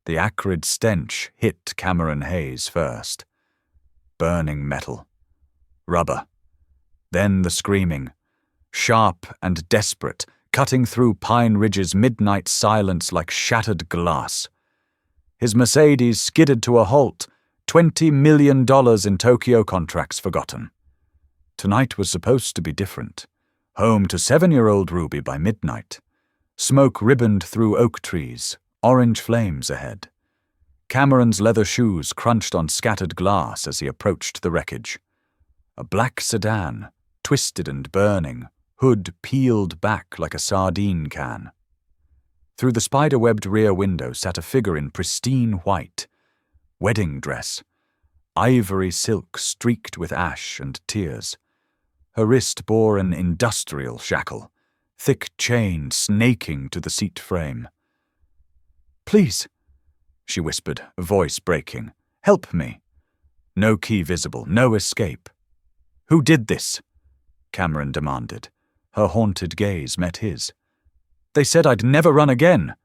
The acrid stench hit Cameron Hayes first. Burning metal. Rubber. Then the screaming. Sharp and desperate, cutting through Pine Ridge's midnight silence like shattered glass. His Mercedes skidded to a halt, $20 million in Tokyo contracts forgotten. Tonight was supposed to be different. Home to 7-year-old Ruby by midnight. Smoke ribboned through oak trees, orange flames ahead. Cameron's leather shoes crunched on scattered glass as he approached the wreckage. A black sedan, twisted and burning, hood peeled back like a sardine can. Through the spider-webbed rear window sat a figure in pristine white. Wedding dress. Ivory silk streaked with ash and tears. Her wrist bore an industrial shackle, thick chain snaking to the seat frame. "Please," she whispered, voice breaking. "Help me." No key visible, no escape. "Who did this?" Cameron demanded. Her haunted gaze met his. "They said I'd never run again."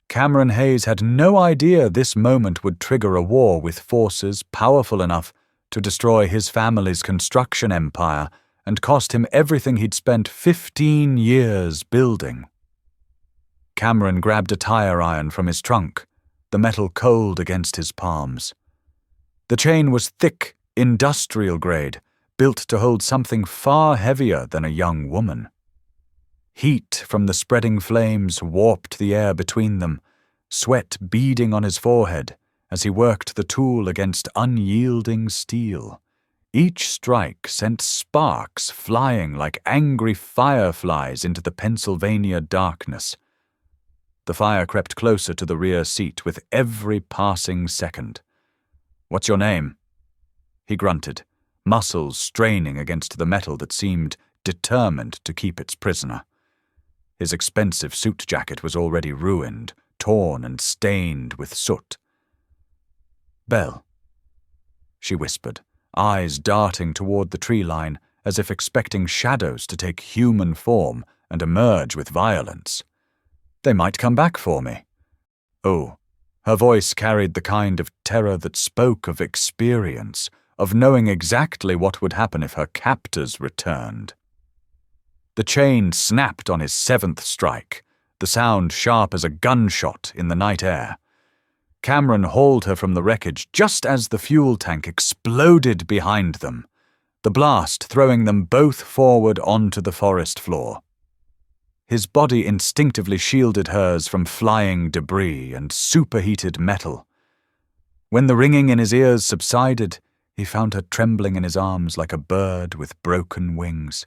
Cameron Hayes had no idea this moment would trigger a war with forces powerful enough to destroy his family's construction empire and cost him everything he'd spent 15 years building. Cameron grabbed a tire iron from his trunk, the metal cold against his palms. The chain was thick, industrial grade, built to hold something far heavier than a young woman. Heat from the spreading flames warped the air between them, sweat beading on his forehead as he worked the tool against unyielding steel. Each strike sent sparks flying like angry fireflies into the Pennsylvania darkness. The fire crept closer to the rear seat with every passing second. "What's your name?" He grunted, muscles straining against the metal that seemed determined to keep its prisoner. His expensive suit jacket was already ruined, torn and stained with soot. "Belle," she whispered, eyes darting toward the tree line as if expecting shadows to take human form and emerge with violence. "They might come back for me." Oh, her voice carried the kind of terror that spoke of experience, of knowing exactly what would happen if her captors returned. The chain snapped on his 7th strike, the sound sharp as a gunshot in the night air. Cameron hauled her from the wreckage just as the fuel tank exploded behind them, the blast throwing them both forward onto the forest floor. His body instinctively shielded hers from flying debris and superheated metal. When the ringing in his ears subsided, he found her trembling in his arms like a bird with broken wings.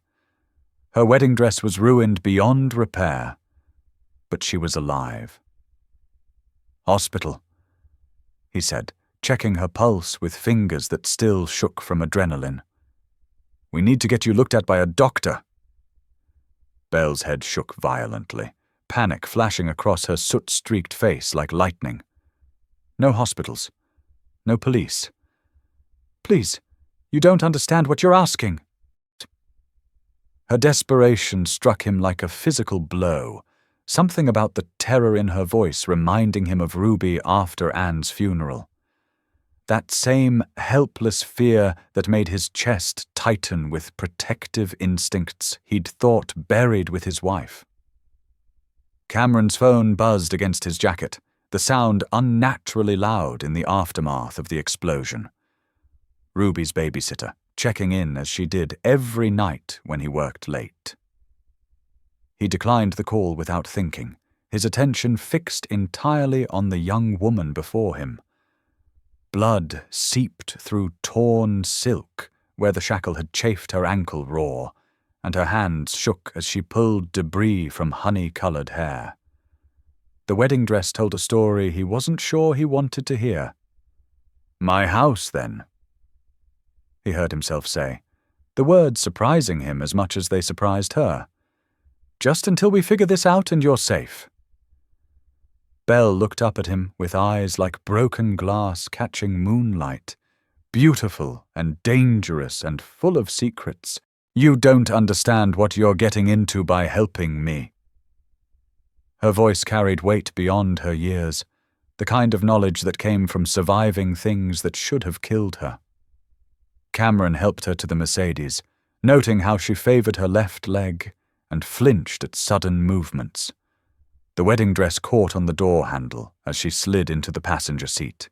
Her wedding dress was ruined beyond repair, but she was alive. "Hospital," he said, checking her pulse with fingers that still shook from adrenaline. "We need to get you looked at by a doctor." Belle's head shook violently, panic flashing across her soot-streaked face like lightning. "No hospitals. No police." "Please, you don't understand what you're asking." Her desperation struck him like a physical blow, something about the terror in her voice reminding him of Ruby after Anne's funeral. That same helpless fear that made his chest tighten with protective instincts he'd thought buried with his wife. Cameron's phone buzzed against his jacket, the sound unnaturally loud in the aftermath of the explosion. Ruby's babysitter, checking in as she did every night when he worked late. He declined the call without thinking, his attention fixed entirely on the young woman before him. Blood seeped through torn silk where the shackle had chafed her ankle raw, and her hands shook as she pulled debris from honey-colored hair. The wedding dress told a story he wasn't sure he wanted to hear. "My house, then," he heard himself say, the words surprising him as much as they surprised her. "Just until we figure this out and you're safe." Belle looked up at him with eyes like broken glass catching moonlight, beautiful and dangerous and full of secrets. "You don't understand what you're getting into by helping me." Her voice carried weight beyond her years, the kind of knowledge that came from surviving things that should have killed her. Cameron helped her to the Mercedes, noting how she favored her left leg and flinched at sudden movements. The wedding dress caught on the door handle as she slid into the passenger seat,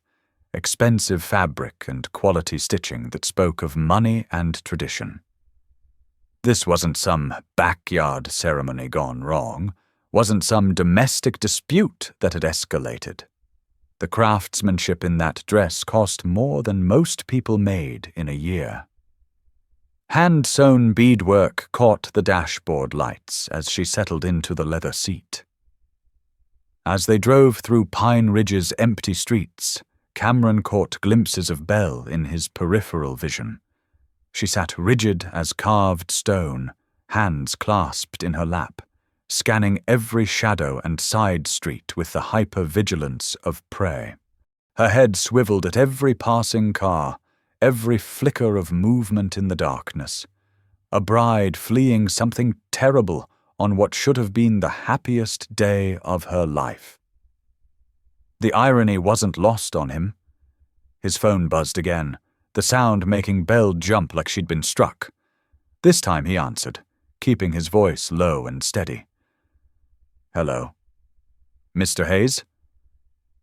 expensive fabric and quality stitching that spoke of money and tradition. This wasn't some backyard ceremony gone wrong, wasn't some domestic dispute that had escalated. The craftsmanship in that dress cost more than most people made in a year. Hand-sewn beadwork caught the dashboard lights as she settled into the leather seat. As they drove through Pine Ridge's empty streets, Cameron caught glimpses of Belle in his peripheral vision. She sat rigid as carved stone, hands clasped in her lap, scanning every shadow and side street with the hyper-vigilance of prey. Her head swiveled at every passing car, every flicker of movement in the darkness. A bride fleeing something terrible on what should have been the happiest day of her life. The irony wasn't lost on him. His phone buzzed again, the sound making Belle jump like she'd been struck. This time he answered, keeping his voice low and steady. "Hello. Mr. Hayes?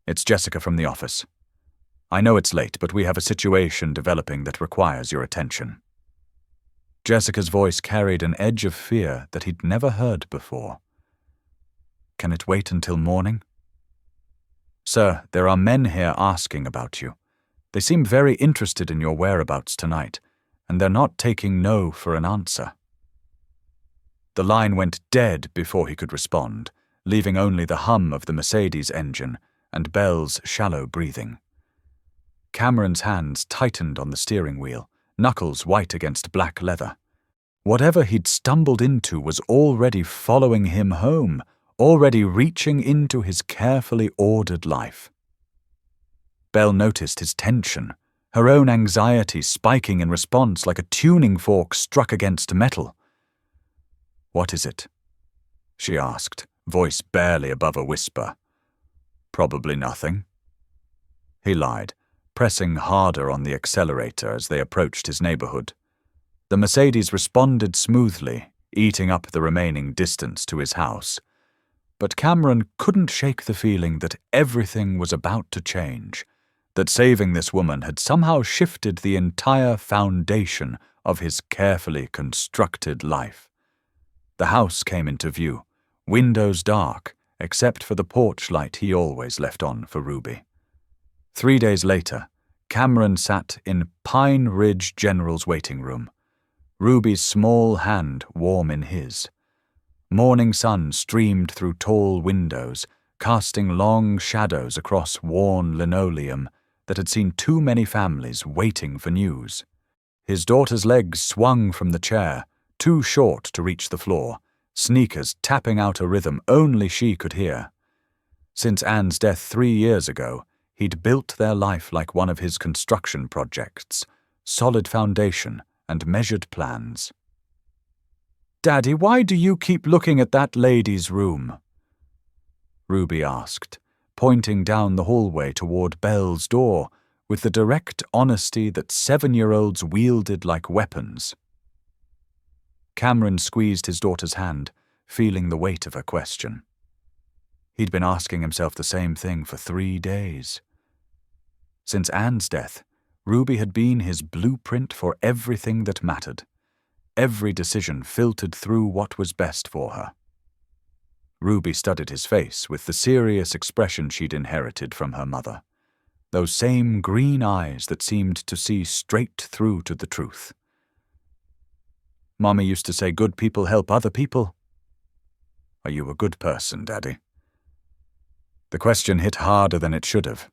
It's Jessica from the office. I know it's late, but we have a situation developing that requires your attention." Jessica's voice carried an edge of fear that he'd never heard before. "Can it wait until morning?" "Sir, there are men here asking about you. They seem very interested in your whereabouts tonight, and they're not taking no for an answer." The line went dead before he could respond, leaving only the hum of the Mercedes engine and Belle's shallow breathing. Cameron's hands tightened on the steering wheel, knuckles white against black leather. Whatever he'd stumbled into was already following him home, already reaching into his carefully ordered life. Belle noticed his tension, her own anxiety spiking in response like a tuning fork struck against metal. "What is it?" she asked, voice barely above a whisper. "Probably nothing." He lied, pressing harder on the accelerator as they approached his neighborhood. The Mercedes responded smoothly, eating up the remaining distance to his house. But Cameron couldn't shake the feeling that everything was about to change, that saving this woman had somehow shifted the entire foundation of his carefully constructed life. The house came into view, windows dark, except for the porch light he always left on for Ruby. 3 days later, Cameron sat in Pine Ridge General's waiting room, Ruby's small hand warm in his. Morning sun streamed through tall windows, casting long shadows across worn linoleum that had seen too many families waiting for news. His daughter's legs swung from the chair, too short to reach the floor, sneakers tapping out a rhythm only she could hear. Since Anne's death 3 years ago, he'd built their life like one of his construction projects, solid foundation and measured plans. "Daddy, why do you keep looking at that lady's room?" Ruby asked, pointing down the hallway toward Belle's door with the direct honesty that 7-year-olds wielded like weapons. Cameron squeezed his daughter's hand, feeling the weight of her question. He'd been asking himself the same thing for 3 days. Since Anne's death, Ruby had been his blueprint for everything that mattered. Every decision filtered through what was best for her. Ruby studied his face with the serious expression she'd inherited from her mother. Those same green eyes that seemed to see straight through to the truth. "Mommy used to say good people help other people." "Are you a good person, Daddy?" The question hit harder than it should have.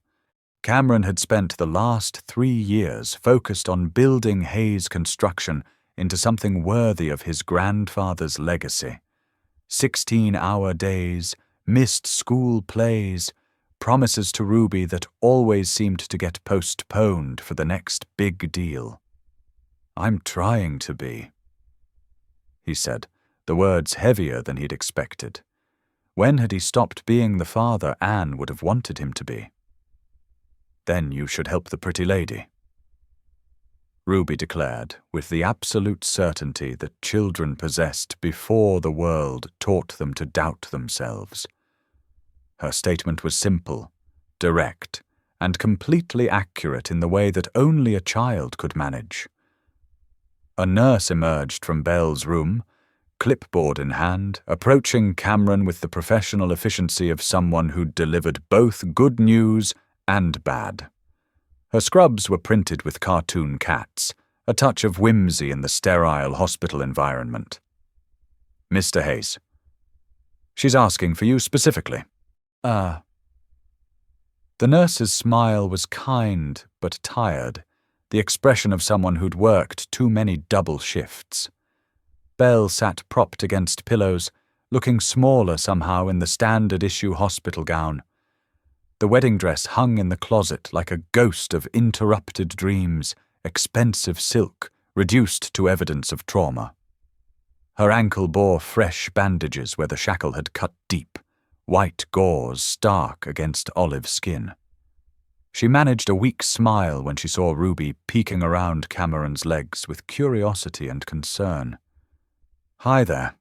Cameron had spent the last 3 years focused on building Hayes Construction into something worthy of his grandfather's legacy. 16-hour days, missed school plays, promises to Ruby that always seemed to get postponed for the next big deal. "I'm trying to be," he said, the words heavier than he'd expected. When had he stopped being the father Anne would have wanted him to be? Then you should help the pretty lady." Ruby declared, with the absolute certainty that children possessed before the world taught them to doubt themselves. Her statement was simple, direct, and completely accurate in the way that only a child could manage. A nurse emerged from Belle's room, clipboard in hand, approaching Cameron with the professional efficiency of someone who'd delivered both good news and bad. Her scrubs were printed with cartoon cats, a touch of whimsy in the sterile hospital environment. "Mr. Hayes. She's asking for you specifically." The nurse's smile was kind but tired, the expression of someone who'd worked too many double shifts. Belle sat propped against pillows, looking smaller somehow in the standard-issue hospital gown. The wedding dress hung in the closet like a ghost of interrupted dreams, expensive silk, reduced to evidence of trauma. Her ankle bore fresh bandages where the shackle had cut deep, white gauze stark against olive skin. She managed a weak smile when she saw Ruby peeking around Cameron's legs with curiosity and concern. "Hi there,"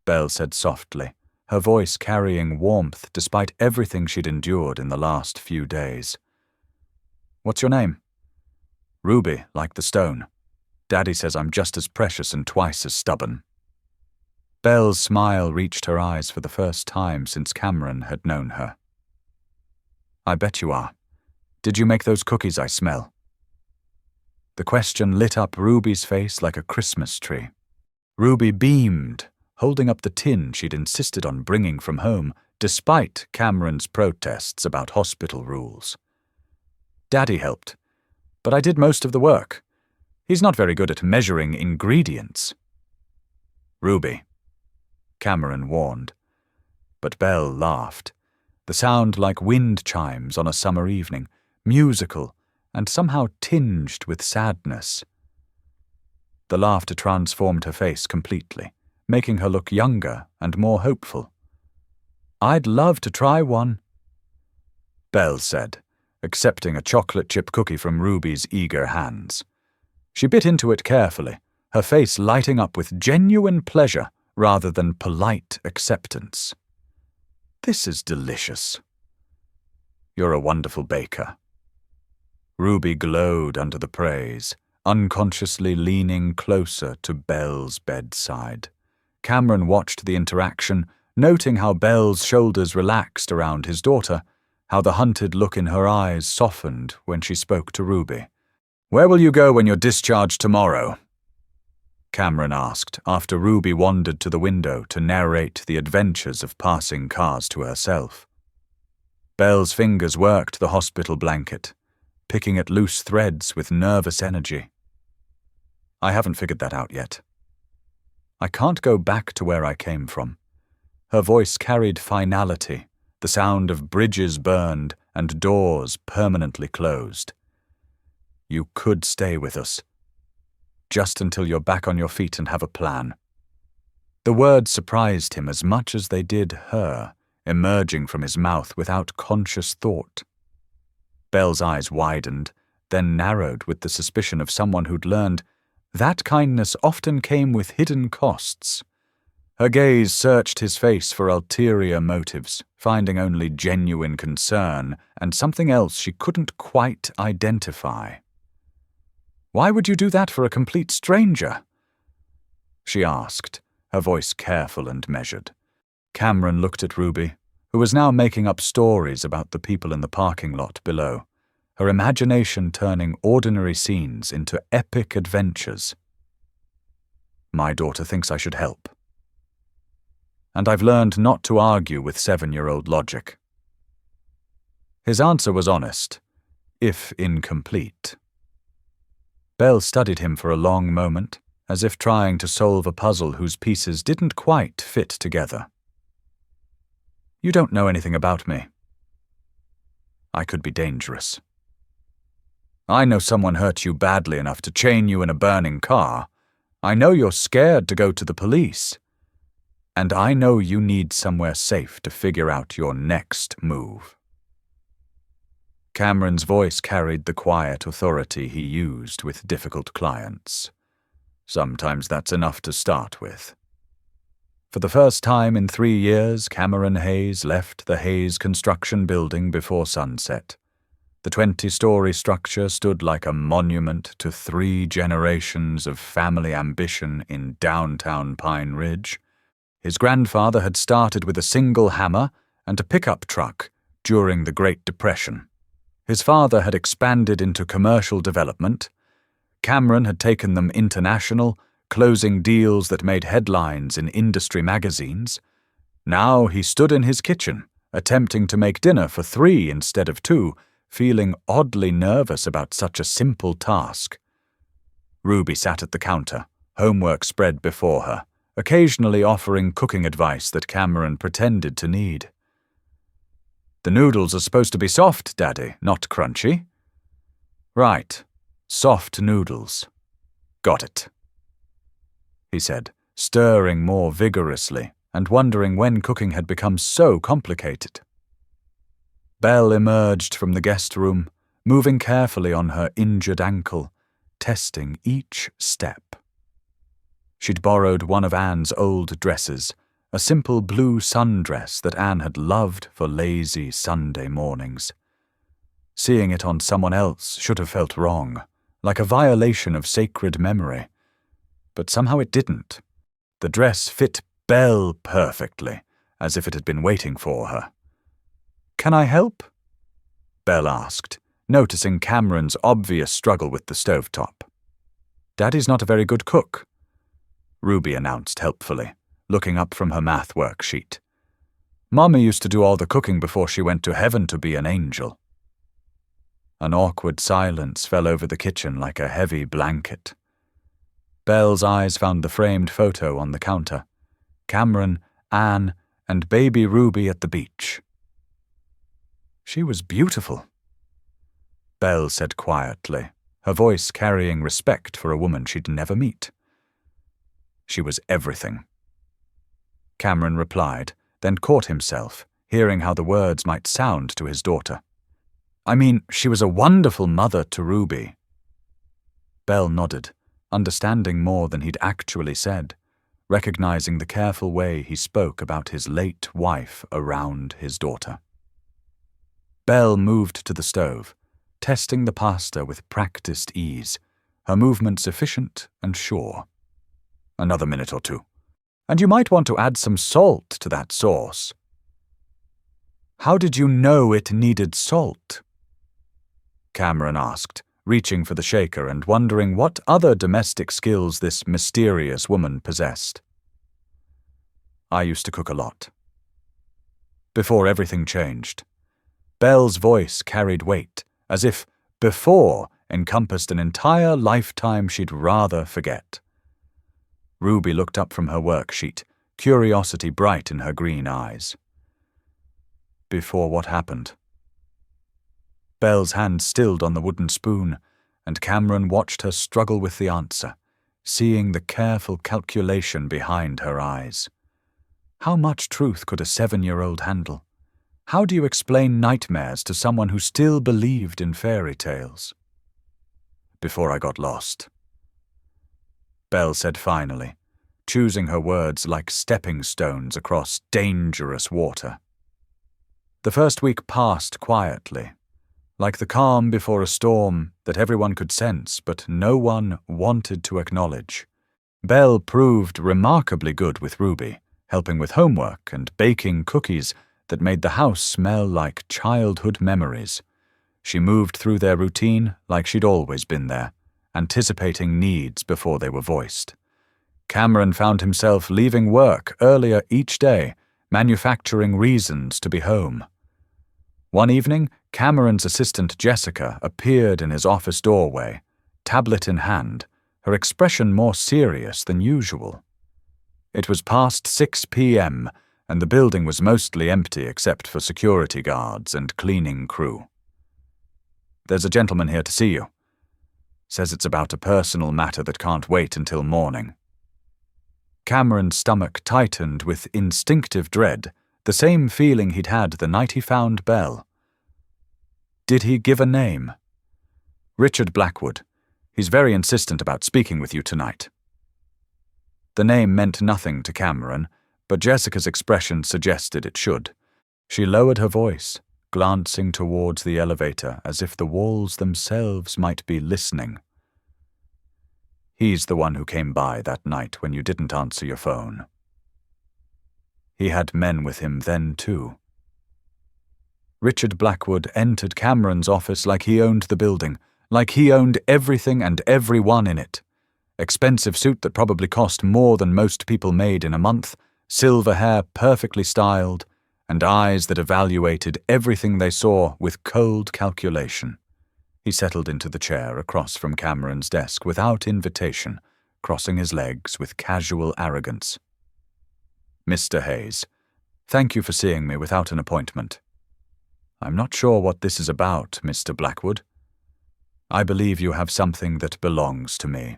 Belle said softly, her voice carrying warmth despite everything she'd endured in the last few days. "What's your name?" "Ruby, like the stone. Daddy says I'm just as precious and twice as stubborn." Belle's smile reached her eyes for the first time since Cameron had known her. "I bet you are. Did you make those cookies I smell?" The question lit up Ruby's face like a Christmas tree. Ruby beamed, holding up the tin she'd insisted on bringing from home, despite Cameron's protests about hospital rules. "Daddy helped, but I did most of the work. He's not very good at measuring ingredients." "Ruby," Cameron warned. But Belle laughed, the sound like wind chimes on a summer evening, musical and somehow tinged with sadness. The laughter transformed her face completely, making her look younger and more hopeful. "I'd love to try one," Belle said, accepting a chocolate chip cookie from Ruby's eager hands. She bit into it carefully, her face lighting up with genuine pleasure rather than polite acceptance. "This is delicious." "You're a wonderful baker." Ruby glowed under the praise, unconsciously leaning closer to Belle's bedside. Cameron watched the interaction, noting how Belle's shoulders relaxed around his daughter, how the hunted look in her eyes softened when she spoke to Ruby. "Where will you go when you're discharged tomorrow?" Cameron asked, after Ruby wandered to the window to narrate the adventures of passing cars to herself. Belle's fingers worked the hospital blanket, picking at loose threads with nervous energy. "I haven't figured that out yet. I can't go back to where I came from." Her voice carried finality, the sound of bridges burned and doors permanently closed. "You could stay with us, just until you're back on your feet and have a plan." The words surprised him as much as they did her, emerging from his mouth without conscious thought. Belle's eyes widened, then narrowed with the suspicion of someone who'd learned that kindness often came with hidden costs. Her gaze searched his face for ulterior motives, finding only genuine concern and something else she couldn't quite identify. "Why would you do that for a complete stranger?" she asked, her voice careful and measured. Cameron looked at Ruby, who was now making up stories about the people in the parking lot below, her imagination turning ordinary scenes into epic adventures. "My daughter thinks I should help. And I've learned not to argue with 7-year-old logic." His answer was honest, if incomplete. Belle studied him for a long moment, as if trying to solve a puzzle whose pieces didn't quite fit together. "You don't know anything about me. I could be dangerous. I know someone hurt you badly enough to chain you in a burning car. I know you're scared to go to the police. And I know you need somewhere safe to figure out your next move." Cameron's voice carried the quiet authority he used with difficult clients. Sometimes that's enough to start with. For the first time in 3 years, Cameron Hayes left the Hayes construction building before sunset. The 20-story structure stood like a monument to 3 generations of family ambition in downtown Pine Ridge. His grandfather had started with a single hammer and a pickup truck during the Great Depression. His father had expanded into commercial development. Cameron had taken them international, closing deals that made headlines in industry magazines. Now he stood in his kitchen, attempting to make dinner for 3 instead of 2, feeling oddly nervous about such a simple task. Ruby sat at the counter, homework spread before her, occasionally offering cooking advice that Cameron pretended to need. "The noodles are supposed to be soft, Daddy, not crunchy." "Right, soft noodles. Got it," he said, stirring more vigorously and wondering when cooking had become so complicated. Belle emerged from the guest room, moving carefully on her injured ankle, testing each step. She'd borrowed one of Anne's old dresses, a simple blue sundress that Anne had loved for lazy Sunday mornings. Seeing it on someone else should have felt wrong, like a violation of sacred memory. But somehow it didn't. The dress fit Belle perfectly, as if it had been waiting for her. "Can I help?" Belle asked, noticing Cameron's obvious struggle with the stovetop. "Daddy's not a very good cook," Ruby announced helpfully, looking up from her math worksheet. "Mommy used to do all the cooking before she went to heaven to be an angel." An awkward silence fell over the kitchen like a heavy blanket. Belle's eyes found the framed photo on the counter. Cameron, Anne, and baby Ruby at the beach. "She was beautiful," Belle said quietly, her voice carrying respect for a woman she'd never meet. "She was everything," Cameron replied, then caught himself, hearing how the words might sound to his daughter. "I mean, she was a wonderful mother to Ruby." Belle nodded, understanding more than he'd actually said, recognizing the careful way he spoke about his late wife around his daughter. Belle moved to the stove, testing the pasta with practiced ease, her movements efficient and sure. "Another minute or 2. And you might want to add some salt to that sauce." "How did you know it needed salt?" Cameron asked, reaching for the shaker and wondering what other domestic skills this mysterious woman possessed. "I used to cook a lot. Before everything changed." Belle's voice carried weight, as if "before" encompassed an entire lifetime she'd rather forget. Ruby looked up from her worksheet, curiosity bright in her green eyes. "Before what happened?" Belle's hand stilled on the wooden spoon, and Cameron watched her struggle with the answer, seeing the careful calculation behind her eyes. How much truth could a 7-year-old handle? How do you explain nightmares to someone who still believed in fairy tales? "Before I got lost," Belle said finally, choosing her words like stepping stones across dangerous water. The first week passed quietly, like the calm before a storm that everyone could sense but no one wanted to acknowledge. Belle proved remarkably good with Ruby, helping with homework and baking cookies that made the house smell like childhood memories. She moved through their routine like she'd always been there, anticipating needs before they were voiced. Cameron found himself leaving work earlier each day, manufacturing reasons to be home. One evening, Cameron's assistant Jessica appeared in his office doorway, tablet in hand, her expression more serious than usual. It was past 6 p.m., and the building was mostly empty except for security guards and cleaning crew. "There's a gentleman here to see you. Says it's about a personal matter that can't wait until morning." Cameron's stomach tightened with instinctive dread, the same feeling he'd had the night he found Belle. Did he give a name? Richard Blackwood. He's very insistent about speaking with you tonight. The name meant nothing to Cameron, but Jessica's expression suggested it should. She lowered her voice, glancing towards the elevator as if the walls themselves might be listening. He's the one who came by that night when you didn't answer your phone. He had men with him then, too. Richard Blackwood entered Cameron's office like he owned the building, like he owned everything and everyone in it. Expensive suit that probably cost more than most people made in a month, silver hair perfectly styled, and eyes that evaluated everything they saw with cold calculation. He settled into the chair across from Cameron's desk without invitation, crossing his legs with casual arrogance. Mr. Hayes, thank you for seeing me without an appointment. I'm not sure what this is about, Mr. Blackwood. I believe you have something that belongs to me.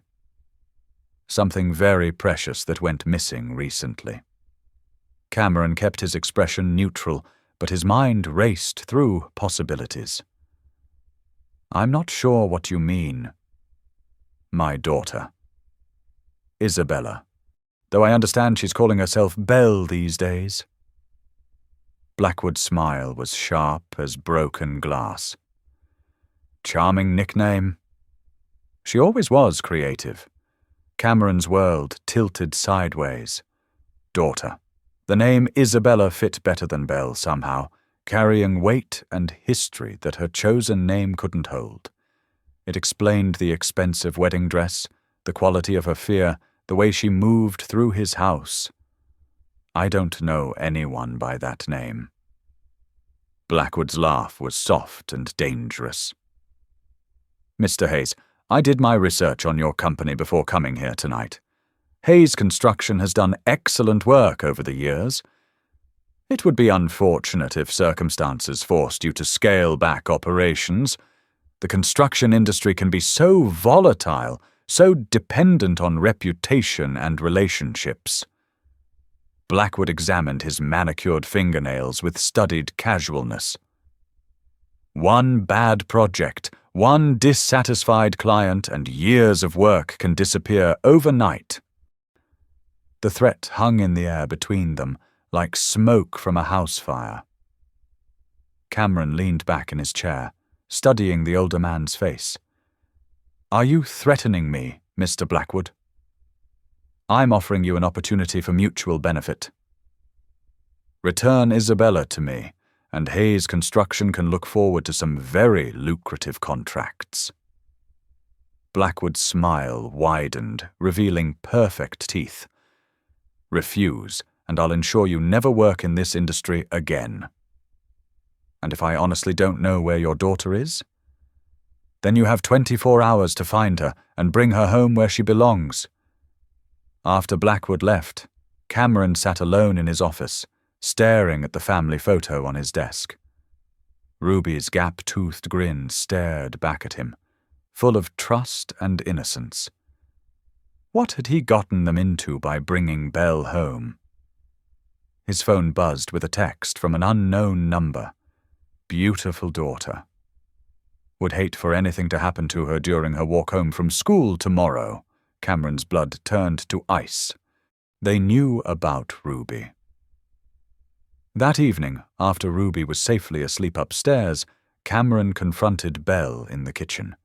Something very precious that went missing recently. Cameron kept his expression neutral, but his mind raced through possibilities. I'm not sure what you mean. My daughter. Isabella. Though I understand she's calling herself Belle these days. Blackwood's smile was sharp as broken glass. Charming nickname. She always was creative. Cameron's world tilted sideways. Daughter. The name Isabella fit better than Belle somehow, carrying weight and history that her chosen name couldn't hold. It explained the expensive wedding dress, the quality of her fear, the way she moved through his house. I don't know anyone by that name. Blackwood's laugh was soft and dangerous. Mr. Hayes, I did my research on your company before coming here tonight. Hayes Construction has done excellent work over the years. It would be unfortunate if circumstances forced you to scale back operations. The construction industry can be so volatile, so dependent on reputation and relationships. Blackwood examined his manicured fingernails with studied casualness. One bad project, one dissatisfied client, and years of work can disappear overnight. The threat hung in the air between them, like smoke from a house fire. Cameron leaned back in his chair, studying the older man's face. Are you threatening me, Mr. Blackwood? I'm offering you an opportunity for mutual benefit. Return Isabella to me, and Hayes Construction can look forward to some very lucrative contracts. Blackwood's smile widened, revealing perfect teeth. Refuse, and I'll ensure you never work in this industry again. And if I honestly don't know where your daughter is? Then you have 24 hours to find her and bring her home where she belongs. After Blackwood left, Cameron sat alone in his office, staring at the family photo on his desk. Ruby's gap-toothed grin stared back at him, full of trust and innocence. What had he gotten them into by bringing Belle home? His phone buzzed with a text from an unknown number. Beautiful daughter. Would hate for anything to happen to her during her walk home from school tomorrow. Cameron's blood turned to ice. They knew about Ruby. That evening, after Ruby was safely asleep upstairs, Cameron confronted Belle in the kitchen.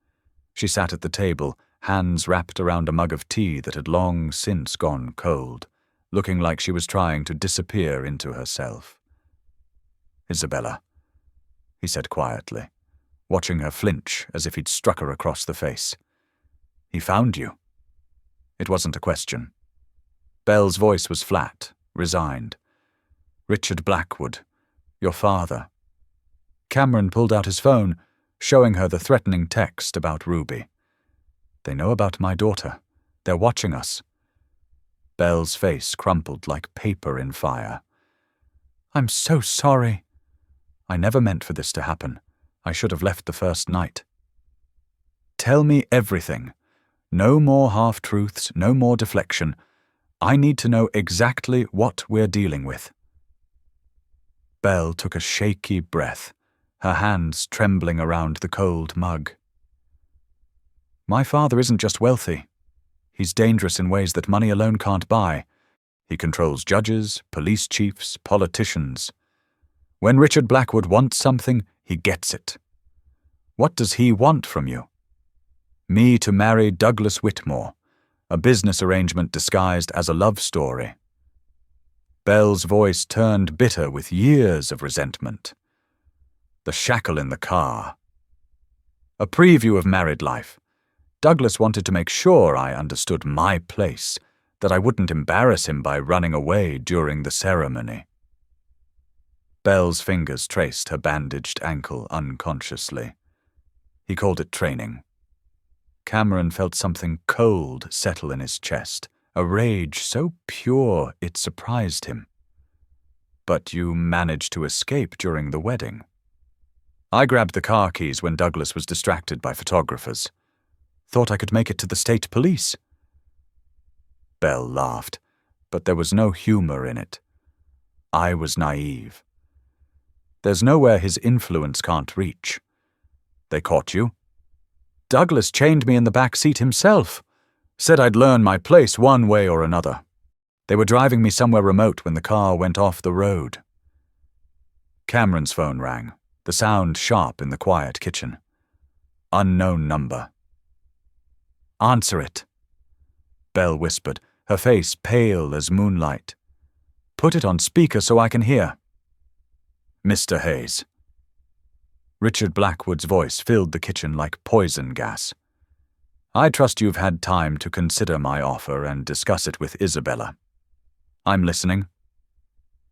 She sat at the table, hands wrapped around a mug of tea that had long since gone cold, looking like she was trying to disappear into herself. Isabella, he said quietly, watching her flinch as if he'd struck her across the face. He found you. It wasn't a question. Belle's voice was flat, resigned. Richard Blackwood, your father. Cameron pulled out his phone, showing her the threatening text about Ruby. They know about my daughter. They're watching us. Belle's face crumpled like paper in fire. I'm so sorry. I never meant for this to happen. I should have left the first night. Tell me everything. No more half-truths, no more deflection. I need to know exactly what we're dealing with. Belle took a shaky breath, her hands trembling around the cold mug. My father isn't just wealthy. He's dangerous in ways that money alone can't buy. He controls judges, police chiefs, politicians. When Richard Blackwood wants something, he gets it. What does he want from you? Me to marry Douglas Whitmore, a business arrangement disguised as a love story. Belle's voice turned bitter with years of resentment. The shackle in the car. A preview of married life. Douglas wanted to make sure I understood my place, that I wouldn't embarrass him by running away during the ceremony. Belle's fingers traced her bandaged ankle unconsciously. He called it training. Cameron felt something cold settle in his chest, a rage so pure it surprised him. But you managed to escape during the wedding. I grabbed the car keys when Douglas was distracted by photographers. Thought I could make it to the state police. Belle laughed, but there was no humor in it. I was naive. There's nowhere his influence can't reach. They caught you? Douglas chained me in the back seat himself. Said I'd learn my place one way or another. They were driving me somewhere remote when the car went off the road. Cameron's phone rang, the sound sharp in the quiet kitchen. Unknown number. Answer it, Belle whispered, her face pale as moonlight. Put it on speaker so I can hear. Mr. Hayes. Richard Blackwood's voice filled the kitchen like poison gas. I trust you've had time to consider my offer and discuss it with Isabella. I'm listening.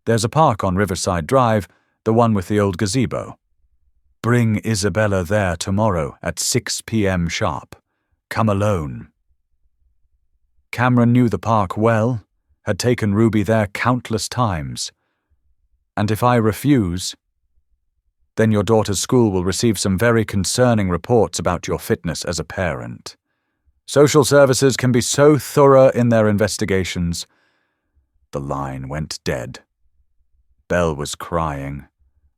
There's a park on Riverside Drive, the one with the old gazebo. Bring Isabella there tomorrow at 6 p.m. sharp. Come alone. Cameron knew the park well, had taken Ruby there countless times. And if I refuse, then your daughter's school will receive some very concerning reports about your fitness as a parent. Social services can be so thorough in their investigations. The line went dead. Belle was crying,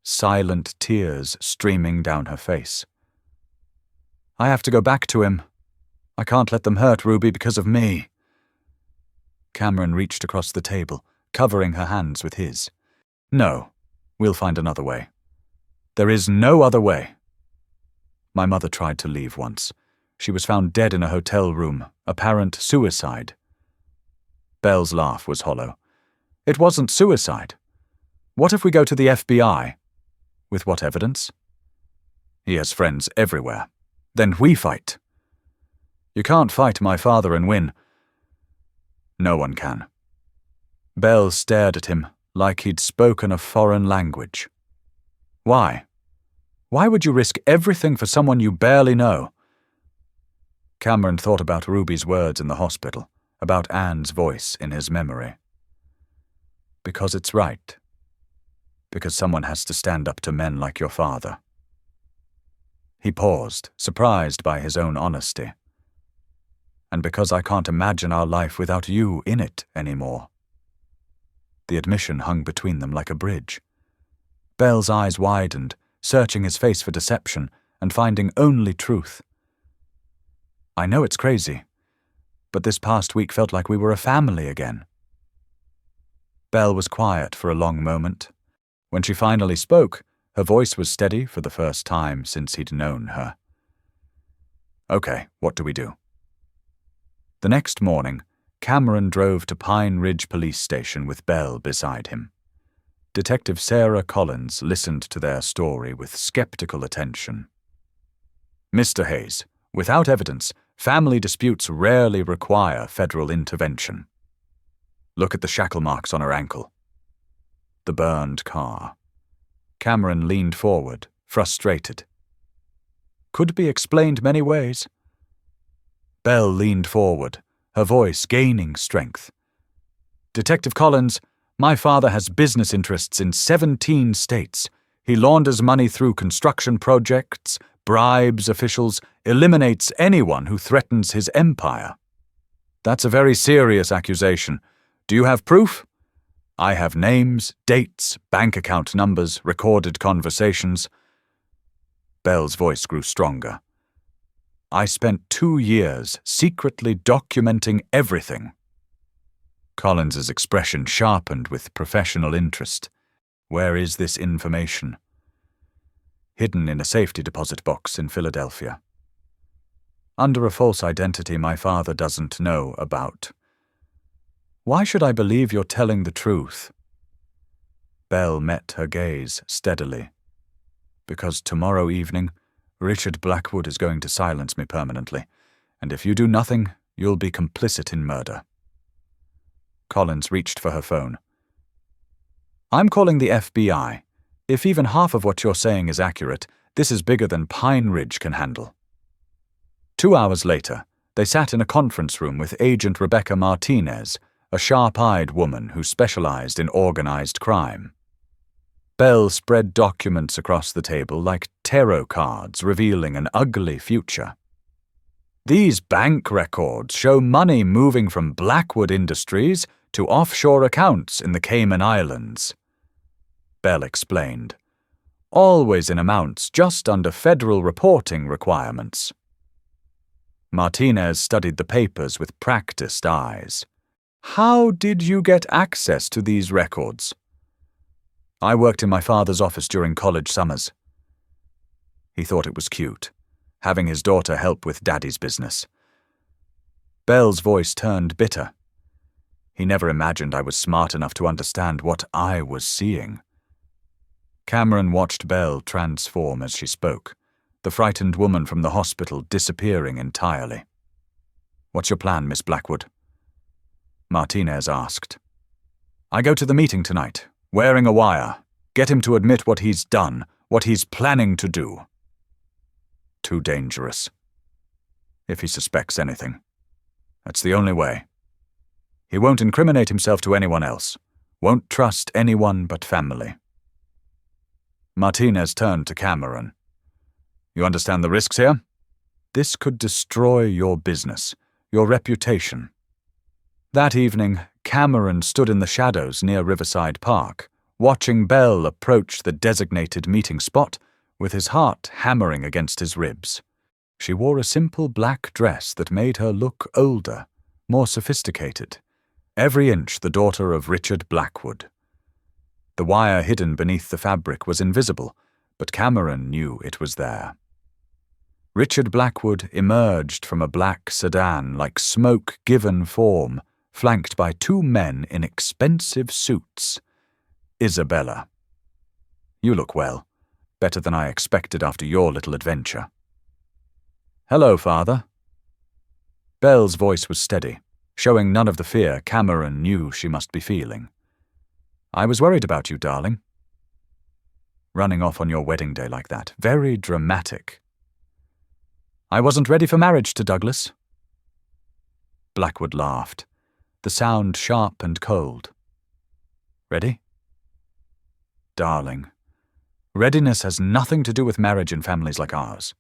silent tears streaming down her face. I have to go back to him. I can't let them hurt Ruby because of me. Cameron reached across the table, covering her hands with his. No, we'll find another way. There is no other way. My mother tried to leave once. She was found dead in a hotel room, apparent suicide. Belle's laugh was hollow. It wasn't suicide. What if we go to the FBI? With what evidence? He has friends everywhere. Then we fight. You can't fight my father and win. No one can. Belle stared at him like he'd spoken a foreign language. Why? Why would you risk everything for someone you barely know? Cameron thought about Ruby's words in the hospital, about Anne's voice in his memory. Because it's right. Because someone has to stand up to men like your father. He paused, surprised by his own honesty. And because I can't imagine our life without you in it anymore. The admission hung between them like a bridge. Belle's eyes widened, searching his face for deception and finding only truth. I know it's crazy, but this past week felt like we were a family again. Belle was quiet for a long moment. When she finally spoke, her voice was steady for the first time since he'd known her. Okay, what do we do? The next morning, Cameron drove to Pine Ridge Police Station with Belle beside him. Detective Sarah Collins listened to their story with skeptical attention. Mr. Hayes, without evidence, family disputes rarely require federal intervention. Look at the shackle marks on her ankle. The burned car. Cameron leaned forward, frustrated. Could be explained many ways. Belle leaned forward, her voice gaining strength. Detective Collins, my father has business interests in 17 states. He launders money through construction projects, bribes officials, eliminates anyone who threatens his empire. That's a very serious accusation. Do you have proof? I have names, dates, bank account numbers, recorded conversations. Belle's voice grew stronger. I spent 2 years secretly documenting everything. Collins's expression sharpened with professional interest. Where is this information? Hidden in a safety deposit box in Philadelphia. Under a false identity my father doesn't know about. Why should I believe you're telling the truth? Belle met her gaze steadily. Because tomorrow evening, Richard Blackwood is going to silence me permanently, and if you do nothing, you'll be complicit in murder. Collins reached for her phone. I'm calling the FBI. If even half of what you're saying is accurate, this is bigger than Pine Ridge can handle. 2 hours later, they sat in a conference room with Agent Rebecca Martinez, a sharp-eyed woman who specialized in organized crime. Belle spread documents across the table like tarot cards revealing an ugly future. These bank records show money moving from Blackwood Industries to offshore accounts in the Cayman Islands. Belle explained, always in amounts just under federal reporting requirements. Martinez studied the papers with practiced eyes. How did you get access to these records? I worked in my father's office during college summers. He thought it was cute, having his daughter help with Daddy's business. Belle's voice turned bitter. He never imagined I was smart enough to understand what I was seeing. Cameron watched Belle transform as she spoke, the frightened woman from the hospital disappearing entirely. What's your plan, Miss Blackwood? Martinez asked. I go to the meeting tonight, wearing a wire. Get him to admit what he's done, what he's planning to do. Too dangerous. If he suspects anything. That's the only way. He won't incriminate himself to anyone else. Won't trust anyone but family. Martinez turned to Cameron. You understand the risks here? This could destroy your business, your reputation. That evening, Cameron stood in the shadows near Riverside Park, watching Belle approach the designated meeting spot with his heart hammering against his ribs. She wore a simple black dress that made her look older, more sophisticated, every inch the daughter of Richard Blackwood. The wire hidden beneath the fabric was invisible, but Cameron knew it was there. Richard Blackwood emerged from a black sedan like smoke given form, flanked by 2 men in expensive suits. Isabella. You look well. Better than I expected after your little adventure. Hello, Father. Belle's voice was steady, showing none of the fear Cameron knew she must be feeling. I was worried about you, darling. Running off on your wedding day like that. Very dramatic. I wasn't ready for marriage to Douglas. Blackwood laughed, the sound sharp and cold. Ready? Darling, readiness has nothing to do with marriage in families like ours.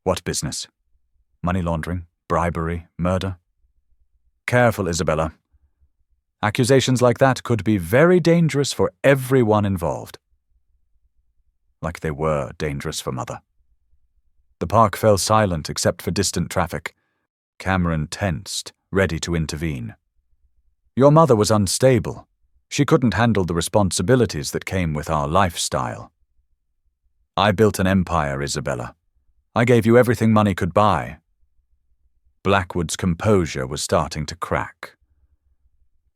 What business? Money laundering, bribery, murder? Careful, Isabella. Accusations like that could be very dangerous for everyone involved. Like they were dangerous for Mother. The park fell silent except for distant traffic. Cameron tensed, ready to intervene. Your mother was unstable. She couldn't handle the responsibilities that came with our lifestyle. I built an empire, Isabella. I gave you everything money could buy. Blackwood's composure was starting to crack.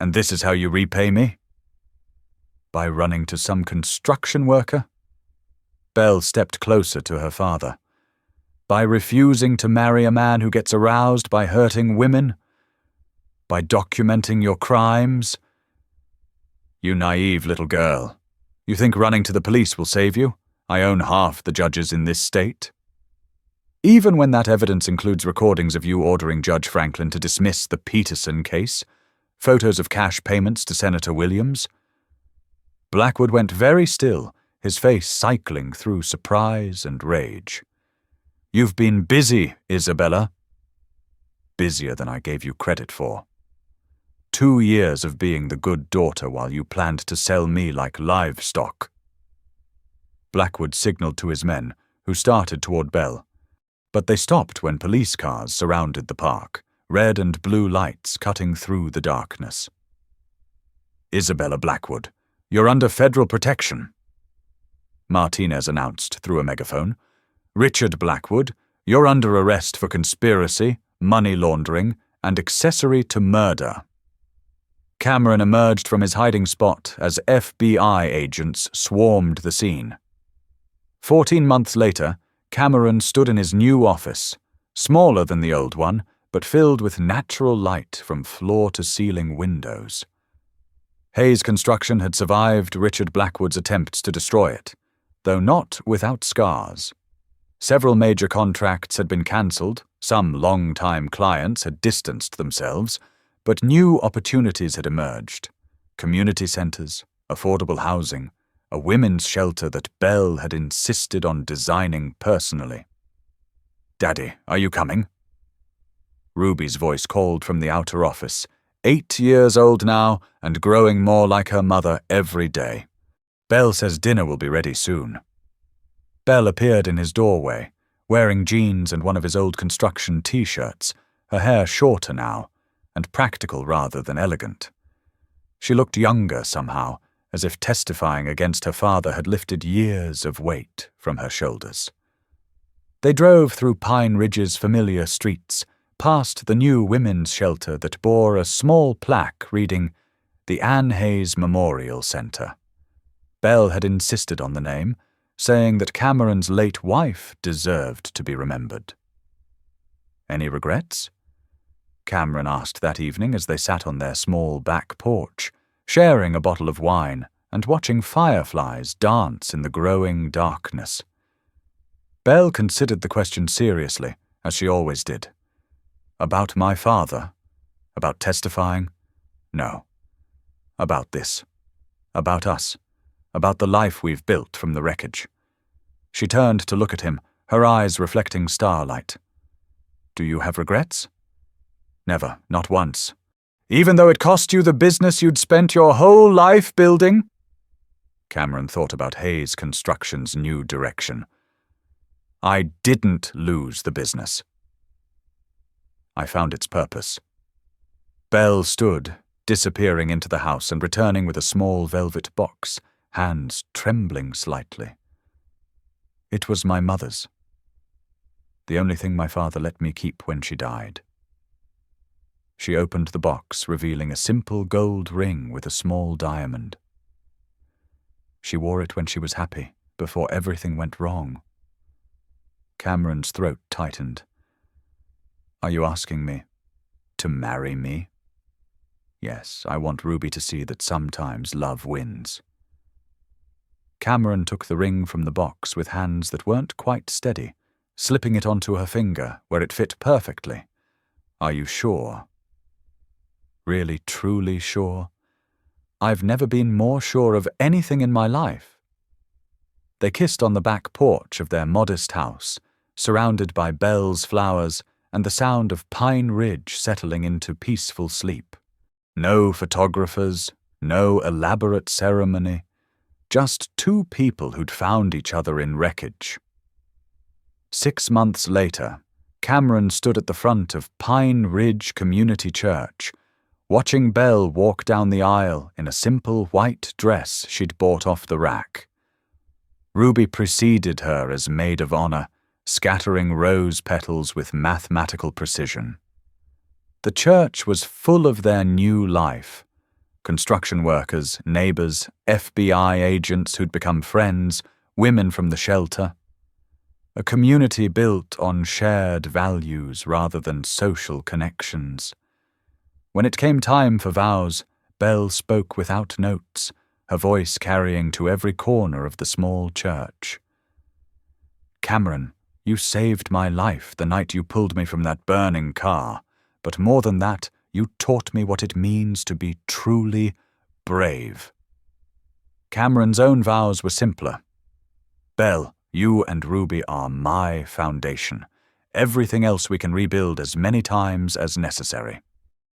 And this is how you repay me? By running to some construction worker? Belle stepped closer to her father. By refusing to marry a man who gets aroused by hurting women? By documenting your crimes? You naive little girl. You think running to the police will save you? I own half the judges in this state. Even when that evidence includes recordings of you ordering Judge Franklin to dismiss the Peterson case, photos of cash payments to Senator Williams. Blackwood went very still, his face cycling through surprise and rage. You've been busy, Isabella. Busier than I gave you credit for. 2 years of being the good daughter while you planned to sell me like livestock. Blackwood signaled to his men, who started toward Belle. But they stopped when police cars surrounded the park, red and blue lights cutting through the darkness. "Isabella Blackwood, you're under federal protection," Martinez announced through a megaphone. "Richard Blackwood, you're under arrest for conspiracy, money laundering, and accessory to murder." Cameron emerged from his hiding spot as FBI agents swarmed the scene. 14 months later, Cameron stood in his new office, smaller than the old one, but filled with natural light from floor-to-ceiling windows. Hayes Construction had survived Richard Blackwood's attempts to destroy it, though not without scars. Several major contracts had been cancelled, some long-time clients had distanced themselves, but new opportunities had emerged. Community centres, affordable housing, a women's shelter that Belle had insisted on designing personally. "Daddy, are you coming?" Ruby's voice called from the outer office, 8 years old now and growing more like her mother every day. "Belle says dinner will be ready soon." Belle appeared in his doorway, wearing jeans and one of his old construction t-shirts, her hair shorter now, and practical rather than elegant. She looked younger somehow, as if testifying against her father had lifted years of weight from her shoulders. They drove through Pine Ridge's familiar streets, past the new women's shelter that bore a small plaque reading, "The Anne Hayes Memorial Center." Belle had insisted on the name, saying that Cameron's late wife deserved to be remembered. "Any regrets?" Cameron asked that evening as they sat on their small back porch, sharing a bottle of wine and watching fireflies dance in the growing darkness. Belle considered the question seriously, as she always did. "About my father? About testifying? No. About this. About us. About the life we've built from the wreckage." She turned to look at him, her eyes reflecting starlight. "Do you have regrets?" "Never, not once." "Even though it cost you the business you'd spent your whole life building?" Cameron thought about Hayes Construction's new direction. "I didn't lose the business. I found its purpose." Belle stood, disappearing into the house and returning with a small velvet box, hands trembling slightly. "It was my mother's. The only thing my father let me keep when she died." She opened the box, revealing a simple gold ring with a small diamond. She wore it when she was happy, before everything went wrong. Cameron's throat tightened. "Are you asking me to marry me?" "Yes, I want Ruby to see that sometimes love wins." Cameron took the ring from the box with hands that weren't quite steady, slipping it onto her finger where it fit perfectly. "Are you sure?" "Really, truly sure? I've never been more sure of anything in my life." They kissed on the back porch of their modest house, surrounded by Belle's flowers and the sound of Pine Ridge settling into peaceful sleep. No photographers, no elaborate ceremony, just two people who'd found each other in wreckage. 6 months later, Cameron stood at the front of Pine Ridge Community Church, watching Belle walk down the aisle in a simple white dress she'd bought off the rack. Ruby preceded her as maid of honor, scattering rose petals with mathematical precision. The church was full of their new life. Construction workers, neighbors, FBI agents who'd become friends, women from the shelter. A community built on shared values rather than social connections. When it came time for vows, Belle spoke without notes, her voice carrying to every corner of the small church. "Cameron, you saved my life the night you pulled me from that burning car, but more than that, you taught me what it means to be truly brave." Cameron's own vows were simpler. "Belle, you and Ruby are my foundation. Everything else we can rebuild as many times as necessary."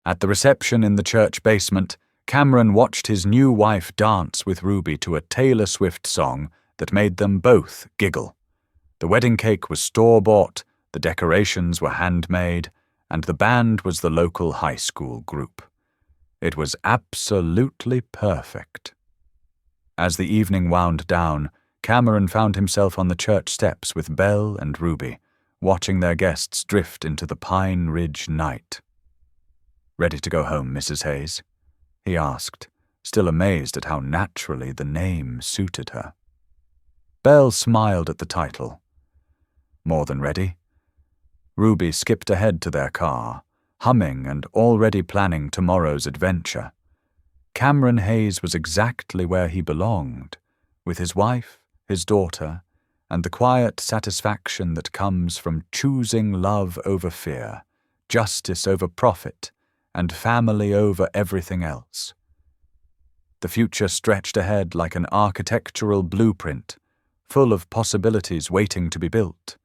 At the reception in the church basement, Cameron watched his new wife dance with Ruby to a Taylor Swift song that made them both giggle. The wedding cake was store-bought, the decorations were handmade, and the band was the local high school group. It was absolutely perfect. As the evening wound down, Cameron found himself on the church steps with Belle and Ruby, watching their guests drift into the Pine Ridge night. "Ready to go home, Mrs. Hayes?" he asked, still amazed at how naturally the name suited her. Belle smiled at the title. "More than ready." Ruby skipped ahead to their car, humming and already planning tomorrow's adventure. Cameron Hayes was exactly where he belonged, with his wife, his daughter, and the quiet satisfaction that comes from choosing love over fear, justice over profit, and family over everything else. The future stretched ahead like an architectural blueprint, full of possibilities waiting to be built,